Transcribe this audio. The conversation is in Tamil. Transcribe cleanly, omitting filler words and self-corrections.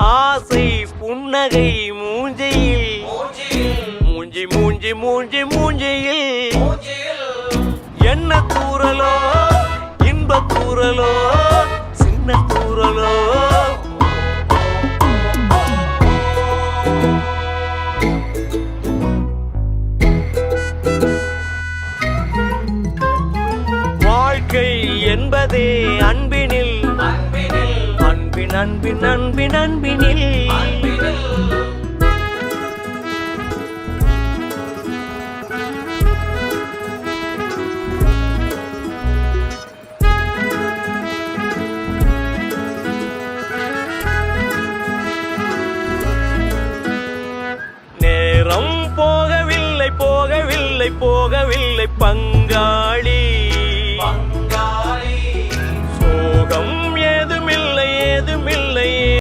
ஆசை புன்னகை மூஞ்சையில் மூஞ்சி மூஞ்சி மூஞ்சி மூஞ்சியில் என்ன தூரலோ இன்ப தூரலோ சின்ன தூரலோ வாழ்க்கை என்பதே அன்பினில் அன்பின் அன்பின் அன்பின் அன்பினில் நேரம் போகவில்லை போகவில்லை போகவில்லை பங்காளி